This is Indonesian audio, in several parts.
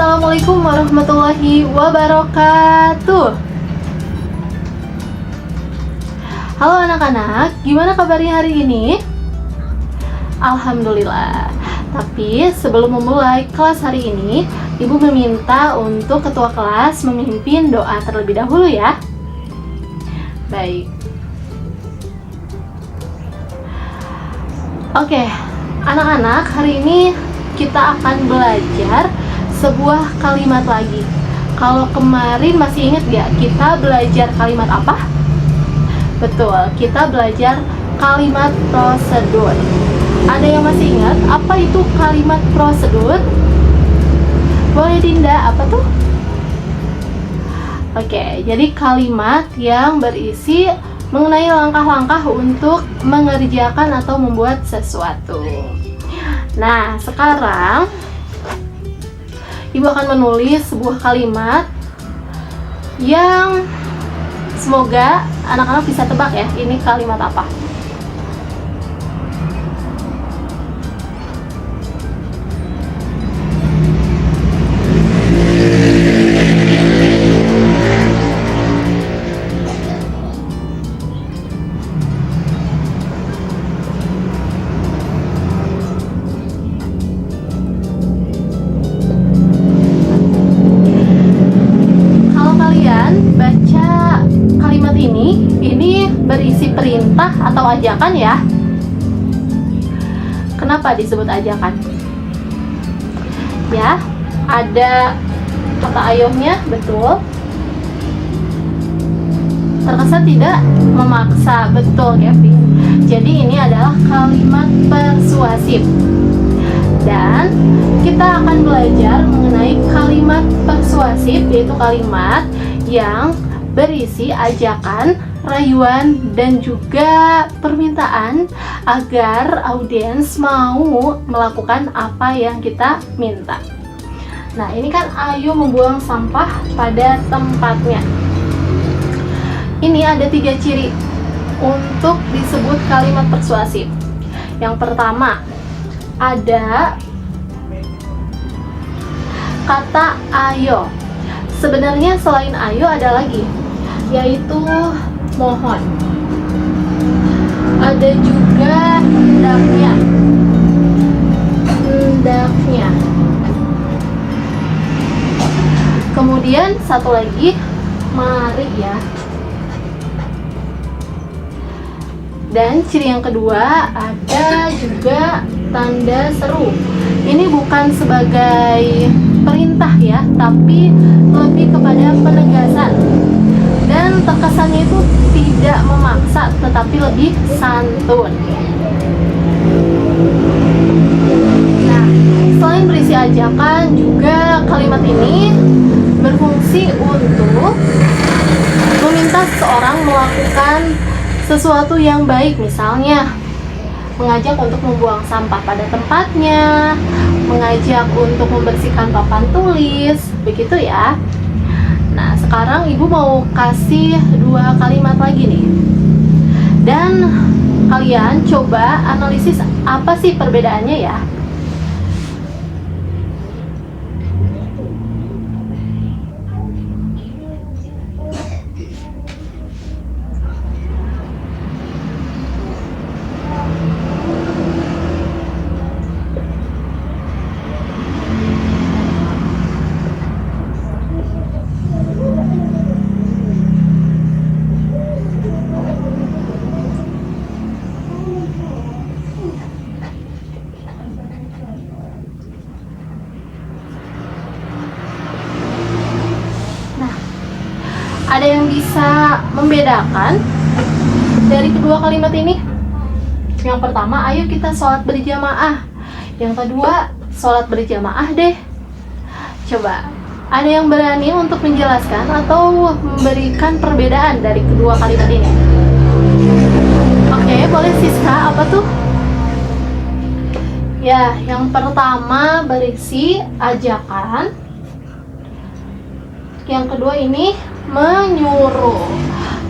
Assalamualaikum warahmatullahi wabarakatuh. Halo anak-anak, gimana kabarnya hari ini? Alhamdulillah. Tapi sebelum memulai kelas hari ini, Ibu meminta untuk ketua kelas memimpin doa terlebih dahulu ya. Baik. Oke, anak-anak, hari ini kita akan belajar sebuah kalimat lagi. Kalau kemarin masih ingat ya, kita belajar kalimat apa? Betul, kita belajar kalimat prosedur. Ada yang masih ingat apa itu kalimat prosedur? Boleh Dinda, apa tuh? Oke, jadi kalimat yang berisi mengenai langkah-langkah untuk mengerjakan atau membuat sesuatu. Nah, sekarang Ibu akan menulis sebuah kalimat yang semoga anak-anak bisa tebak ya, ini kalimat apa. Ini berisi perintah atau ajakan ya. Kenapa disebut ajakan? Ya, ada kata ayahnya, betul. Terkesan tidak memaksa, betul Kevin. Jadi ini adalah kalimat persuasif. Dan kita akan belajar mengenai kalimat persuasif, yaitu kalimat yang berisi ajakan, rayuan, dan juga permintaan agar audiens mau melakukan apa yang kita minta. Nah, ini kan ayo membuang sampah pada tempatnya. Ini ada 3 ciri untuk disebut kalimat persuasif. Yang pertama, ada kata ayo. Sebenarnya selain ayo ada lagi, yaitu mohon. Ada juga hendaknya. Kemudian satu lagi, mari ya. Dan ciri yang kedua ada juga tanda seru. Ini bukan sebagai perintah ya, tapi lebih kepada penegasan. Dan terkesannya itu tidak memaksa, tetapi lebih santun. Nah, selain berisi ajakan, juga kalimat ini berfungsi untuk meminta seseorang melakukan sesuatu yang baik, misalnya mengajak untuk membuang sampah pada tempatnya, mengajak untuk membersihkan papan tulis, begitu ya. Nah, sekarang Ibu mau kasih 2 kalimat lagi nih. Dan kalian coba analisis apa sih perbedaannya ya. Ada yang bisa membedakan dari kedua kalimat ini? Yang pertama, ayo kita sholat berjamaah. Yang kedua, sholat berjamaah deh. Coba, ada yang berani untuk menjelaskan atau memberikan perbedaan dari kedua kalimat ini? Oke, boleh Siska, apa tuh? Ya, yang pertama berisi ajakan. Yang kedua ini menyuruh.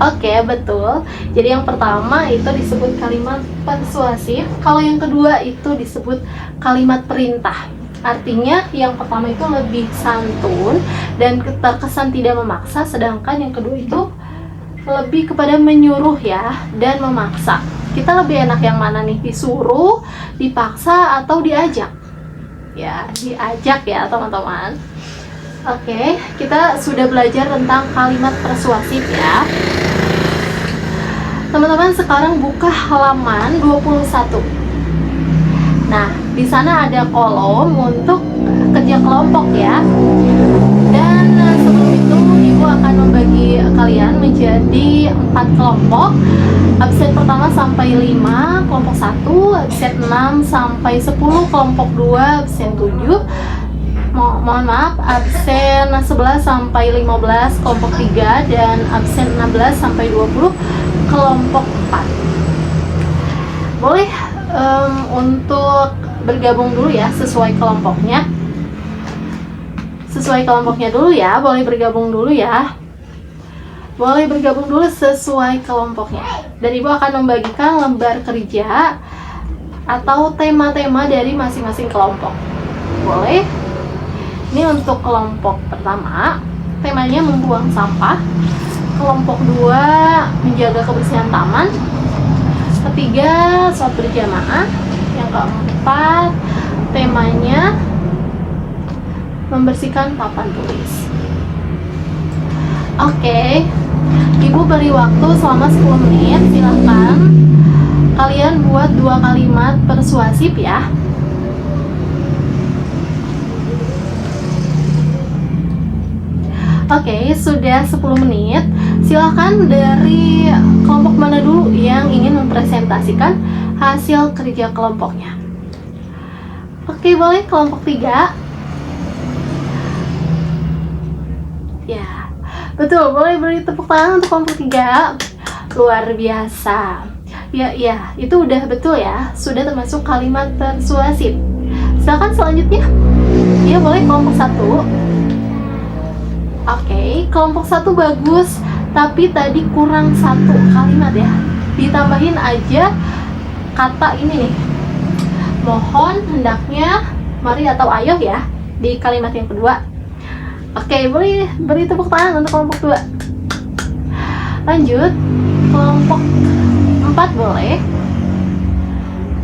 Oke, betul. Jadi yang pertama itu disebut kalimat persuasif, kalau yang kedua itu disebut kalimat perintah. Artinya yang pertama itu lebih santun dan terkesan tidak memaksa, sedangkan yang kedua itu lebih kepada menyuruh ya dan memaksa. Kita lebih enak yang mana nih? Disuruh, dipaksa, atau diajak? Ya, diajak ya teman-teman. Oke, kita sudah belajar tentang kalimat persuasif ya. Teman-teman sekarang buka halaman 21. Nah, di sana ada kolom untuk kerja kelompok ya. Dan sebelum itu Ibu akan membagi kalian menjadi 4 kelompok. Absen pertama sampai 5 kelompok 1, absen 6 sampai 10 kelompok 2, absen 7. Mohon maaf, absen 11 sampai 15 kelompok 3 dan absen 16 sampai 20 kelompok 4. Boleh untuk bergabung dulu ya sesuai kelompoknya. Sesuai kelompoknya dulu ya, boleh bergabung dulu ya. Boleh bergabung dulu sesuai kelompoknya. Dan Ibu akan membagikan lembar kerja atau tema-tema dari masing-masing kelompok. Boleh? Ini untuk kelompok pertama, temanya membuang sampah. Kelompok 2, menjaga kebersihan taman. Ketiga, sholat berjamaah. Yang keempat, temanya membersihkan papan tulis. Oke, Ibu beri waktu selama 10 menit. Silahkan kalian buat 2 kalimat persuasif ya. Oke, sudah 10 menit. Silahkan dari kelompok mana dulu yang ingin mempresentasikan hasil kerja kelompoknya. Oke, boleh kelompok 3. Ya, betul, boleh beri tepuk tangan untuk kelompok 3. Luar biasa. Ya, itu udah betul ya. Sudah termasuk kalimat persuasif. Silahkan selanjutnya. Ya, boleh kelompok 1. Oke, kelompok 1 bagus, tapi tadi kurang 1 kalimat ya. Ditambahin aja kata ini nih. Mohon, hendaknya, mari atau ayo ya di kalimat yang kedua. Oke, boleh beri tepuk tangan untuk kelompok 2. Lanjut, kelompok 4 boleh.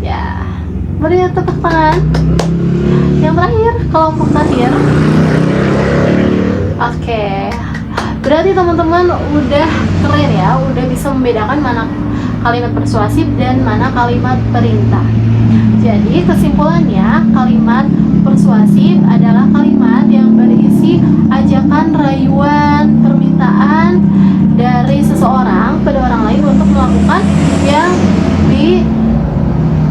Ya, beri tepuk tangan. Yang terakhir, kelompok terakhir. Oke, berarti teman-teman udah keren ya, udah bisa membedakan mana kalimat persuasif dan mana kalimat perintah. Jadi kesimpulannya, kalimat persuasif adalah kalimat yang berisi ajakan, rayuan, permintaan dari seseorang pada orang lain untuk melakukan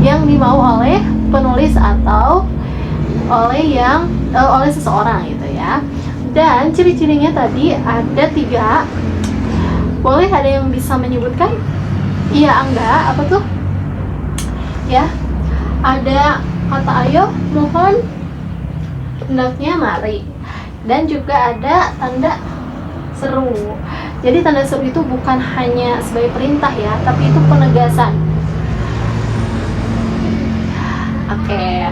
yang dimau oleh penulis atau oleh seseorang gitu ya. Dan ciri-cirinya tadi ada 3. Boleh ada yang bisa menyebutkan? Iya, enggak, apa tuh? Ya, ada kata ayo, mohon, hendaknya, mari. Dan juga ada tanda seru. Jadi tanda seru itu bukan hanya sebagai perintah ya, tapi itu penegasan. Oke.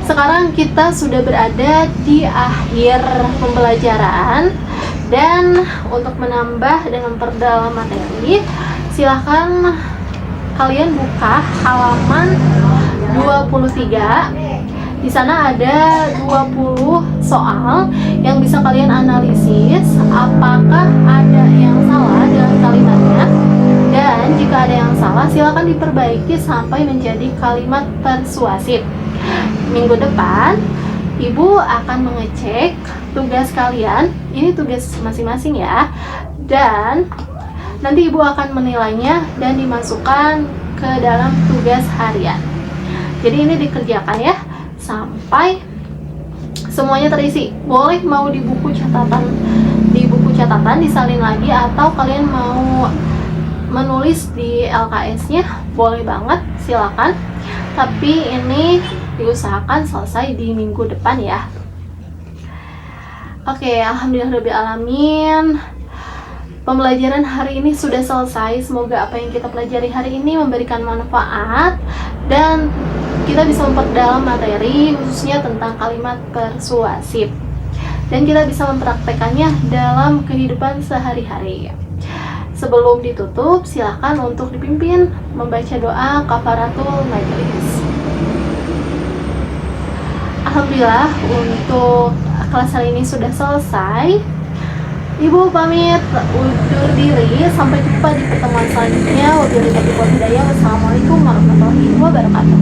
Sekarang kita sudah berada di akhir pembelajaran, dan untuk menambah dan memperdalam materi, silahkan kalian buka halaman 23. Di sana ada 20 soal yang bisa kalian analisis apakah ada yang salah dalam kalimatnya, dan jika ada yang salah silahkan diperbaiki sampai menjadi kalimat persuasif. Minggu depan Ibu akan mengecek tugas kalian, ini tugas masing-masing ya, dan nanti Ibu akan menilainya dan dimasukkan ke dalam tugas harian. Jadi ini dikerjakan ya sampai semuanya terisi. Boleh mau di buku catatan disalin lagi, atau kalian mau menulis di LKS-nya, boleh banget, silakan. Tapi ini diusahakan selesai di minggu depan ya. Oke, alhamdulillahirrahmanirrahim. Pembelajaran hari ini sudah selesai. Semoga apa yang kita pelajari hari ini memberikan manfaat dan kita bisa memperdalam materi khususnya tentang kalimat persuasif dan kita bisa mempraktekannya dalam kehidupan sehari-hari. Sebelum ditutup, silakan untuk dipimpin membaca doa kafaratul majelis. Alhamdulillah untuk kelas hari ini sudah selesai. Ibu pamit undur diri, sampai jumpa di pertemuan selanjutnya. Wabillahi taufiq wal hidayah. Wassalamualaikum warahmatullahi wabarakatuh.